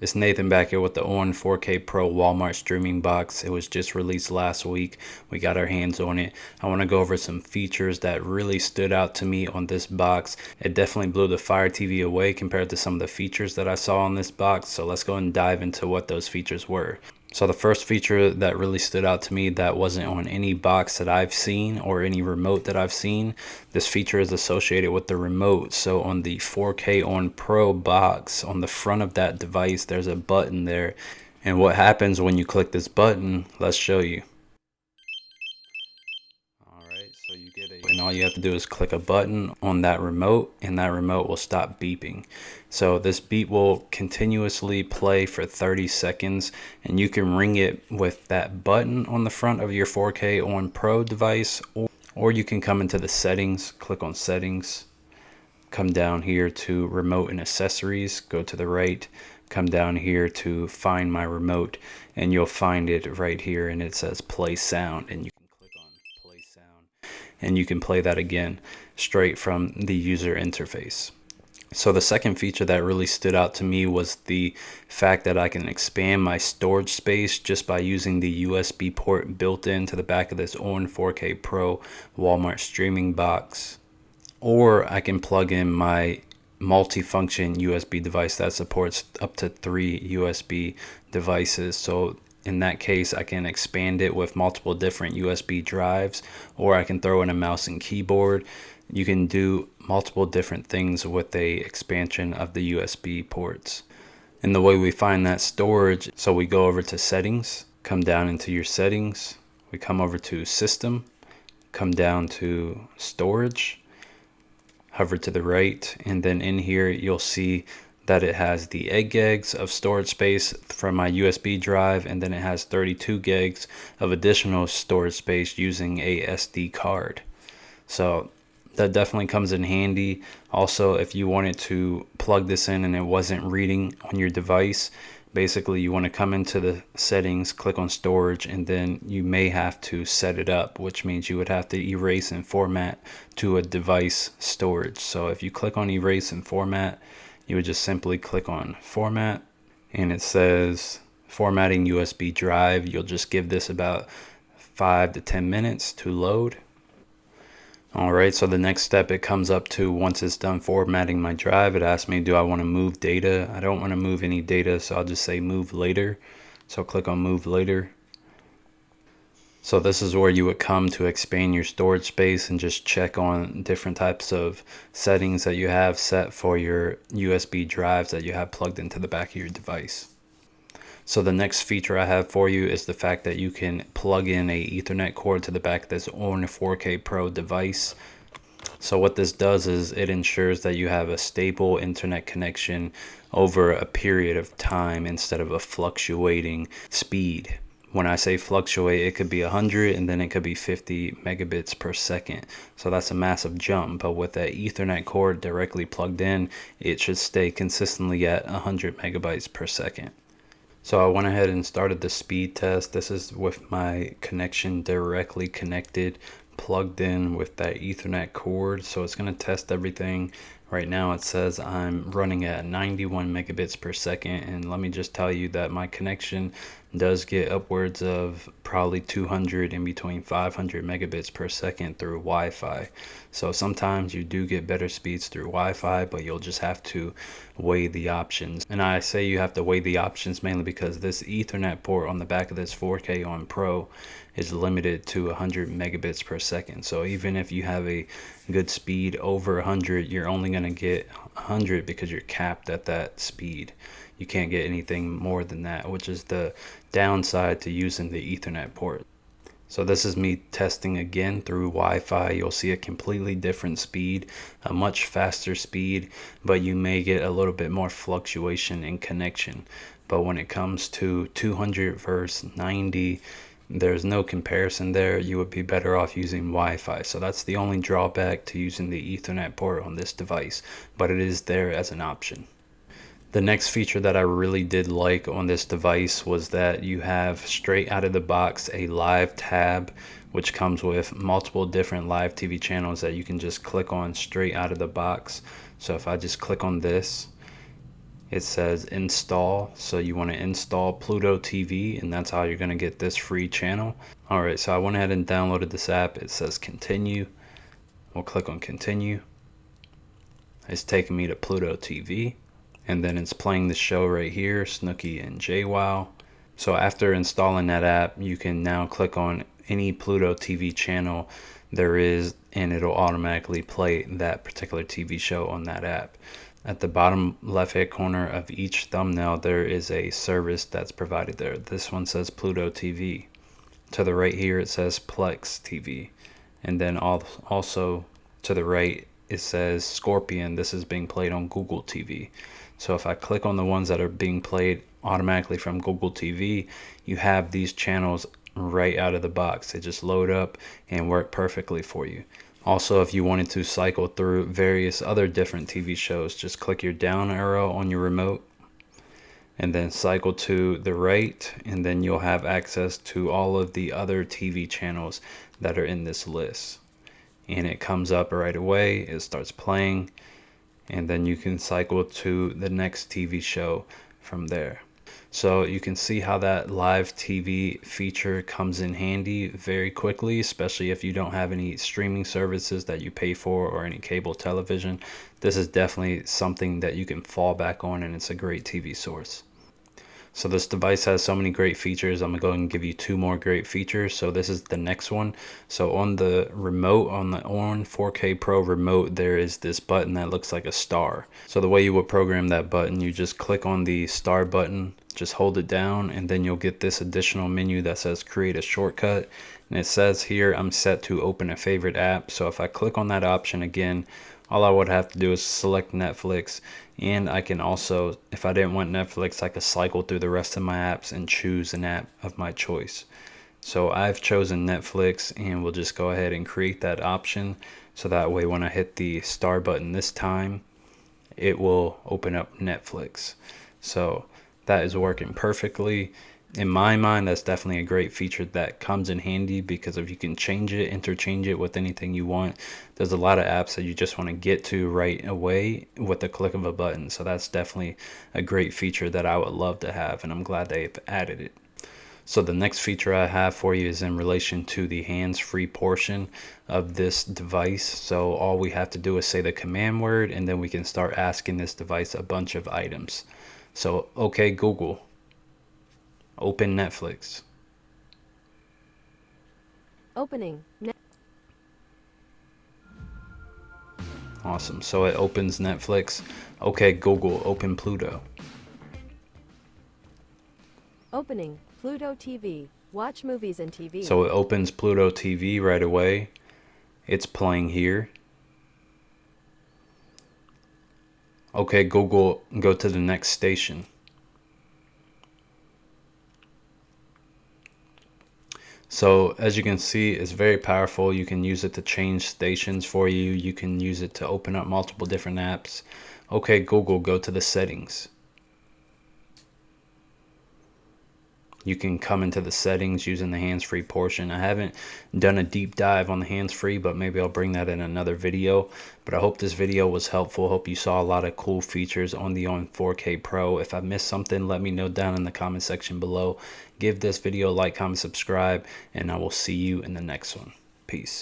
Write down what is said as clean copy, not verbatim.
It's Nathan back here with the ONN 4K Pro Walmart streaming box. It was just released last week. We got our hands on it. I want to go over some features that really stood out to me on this box. It definitely blew the Fire TV away compared to some of the features that I saw on this box. So let's go and dive into what those features were. So the first feature that really stood out to me that wasn't on any box that I've seen or any remote that I've seen, this feature is associated with the remote. So on the 4K ONN Pro box, on the front of that device, there's a button there. And what happens when you click this button, let's show you. Alright, so you get and all you have to do is click a button on that remote and that remote will stop beeping. So this beep will continuously play for 30 seconds and you can ring it with that button on the front of your 4K ONN Pro device, or you can come into the settings, click on settings, come down here to remote and accessories, go to the right, come down here to find my remote, and you'll find it right here and it says play sound, and you can click on play sound and you can play that again straight from the user interface. So the second feature that really stood out to me was the fact that I can expand my storage space just by using the USB port built into the back of this ONN 4K Pro Walmart streaming box. Or I can plug in my multi-function USB device that supports up to 3 USB devices. So in that case, I can expand it with multiple different USB drives, or I can throw in a mouse and keyboard. You can do multiple different things with the expansion of the USB ports. And the way we find that storage, so we go over to settings, come down into your settings, we come over to system, come down to storage, hover to the right, and then in here you'll see that it has the 8 gigs of storage space from my USB drive, and then it has 32 gigs of additional storage space using a SD card. So that definitely comes in handy. Also, if you wanted to plug this in and it wasn't reading on your device, basically you want to come into the settings, click on storage, and then you may have to set it up, which means you would have to erase and format to a device storage. So if you click on erase and format, you would just simply click on format and it says formatting USB drive. You'll just give this about 5 to 10 minutes to load. Alright, so the next step it comes up to, once it's done formatting my drive, it asks me, do I want to move data? I don't want to move any data, so I'll just say move later. So click on move later. So this is where you would come to expand your storage space and just check on different types of settings that you have set for your USB drives that you have plugged into the back of your device. So the next feature I have for you is the fact that you can plug in a Ethernet cord to the back of this ONN 4K Pro device. So what this does is it ensures that you have a stable internet connection over a period of time instead of a fluctuating speed. When I say fluctuate, it could be 100 and then it could be 50 megabits per second. So that's a massive jump. But with that Ethernet cord directly plugged in, it should stay consistently at 100 megabytes per second. So I went ahead and started the speed test. This is with my connection directly connected, plugged in with that Ethernet cord. So it's going to test everything. Right now it says I'm running at 91 megabits per second, and let me just tell you that my connection does get upwards of probably 200 in between 500 megabits per second through Wi-Fi. So sometimes you do get better speeds through Wi-Fi, but you'll just have to weigh the options. And I say you have to weigh the options mainly because this Ethernet port on the back of this 4K ONN Pro is limited to 100 megabits per second. So even if you have a good speed over 100, you're only going to get 100 because you're capped at that speed. You can't get anything more than that, which is the downside to using the Ethernet port. So this is me testing again through Wi-Fi. You'll see a completely different speed, a much faster speed, but you may get a little bit more fluctuation in connection. But when it comes to 200 versus 90, there's no comparison there. You would be better off using Wi-Fi. So that's the only drawback to using the Ethernet port on this device, but it is there as an option. The next feature that I really did like on this device was that you have straight out of the box a live tab, which comes with multiple different live TV channels that you can just click on straight out of the box. So if I just click on this, it says install. So you want to install Pluto TV, and that's how you're going to get this free channel. All right, so I went ahead and downloaded this app. It says continue. We'll click on continue. It's taking me to Pluto TV, and then it's playing the show right here, Snooki and JWoww. So after installing that app, you can now click on any Pluto TV channel there is, and it'll automatically play that particular TV show on that app. At the bottom left hand corner of each thumbnail, there is a service that's provided there. This one says Pluto TV. To the right here, it says Plex TV. And then also to the right, it says Scorpion. This is being played on Google TV. So if I click on the ones that are being played automatically from Google TV, you have these channels right out of the box. They just load up and work perfectly for you. Also, if you wanted to cycle through various other different TV shows, just click your down arrow on your remote and then cycle to the right, and then you'll have access to all of the other TV channels that are in this list. And it comes up right away, it starts playing, and then you can cycle to the next TV show from there. So you can see how that live TV feature comes in handy very quickly, especially if you don't have any streaming services that you pay for or any cable television. This is definitely something that you can fall back on, and it's a great TV source. So this device has so many great features. I'm gonna go ahead and give you two more great features. So this is the next one. So on the remote, on the ONN 4K Pro remote, there is this button that looks like a star. So the way you would program that button, you just click on the star button, just hold it down, and then you'll get this additional menu that says create a shortcut. And it says here, I'm set to open a favorite app. So if I click on that option again, all I would have to do is select Netflix, and I can also, if I didn't want Netflix, I could cycle through the rest of my apps and choose an app of my choice. So I've chosen Netflix, and we'll just go ahead and create that option. So that way when I hit the star button this time, it will open up Netflix. So that is working perfectly. In my mind, that's definitely a great feature that comes in handy, because if you can change it, interchange it with anything you want, there's a lot of apps that you just want to get to right away with the click of a button. So that's definitely a great feature that I would love to have, and I'm glad they've added it. So the next feature I have for you is in relation to the hands-free portion of this device. So all we have to do is say the command word, and then we can start asking this device a bunch of items. So, okay, Google, open Netflix. Opening. Awesome. So it opens Netflix. Okay, Google, open Pluto. Opening. Pluto TV. Watch movies and TV. So it opens Pluto TV right away. It's playing here. Okay, Google, go to the next station. So as you can see, it's very powerful. You can use it to change stations for you. You can use it to open up multiple different apps. Okay, Google, go to the settings. You can come into the settings using the hands-free portion. I haven't done a deep dive on the hands-free, but maybe I'll bring that in another video. But I hope this video was helpful. Hope you saw a lot of cool features on the ONN 4K Pro. If I missed something, let me know down in the comment section below. Give this video a like, comment, subscribe, and I will see you in the next one. Peace.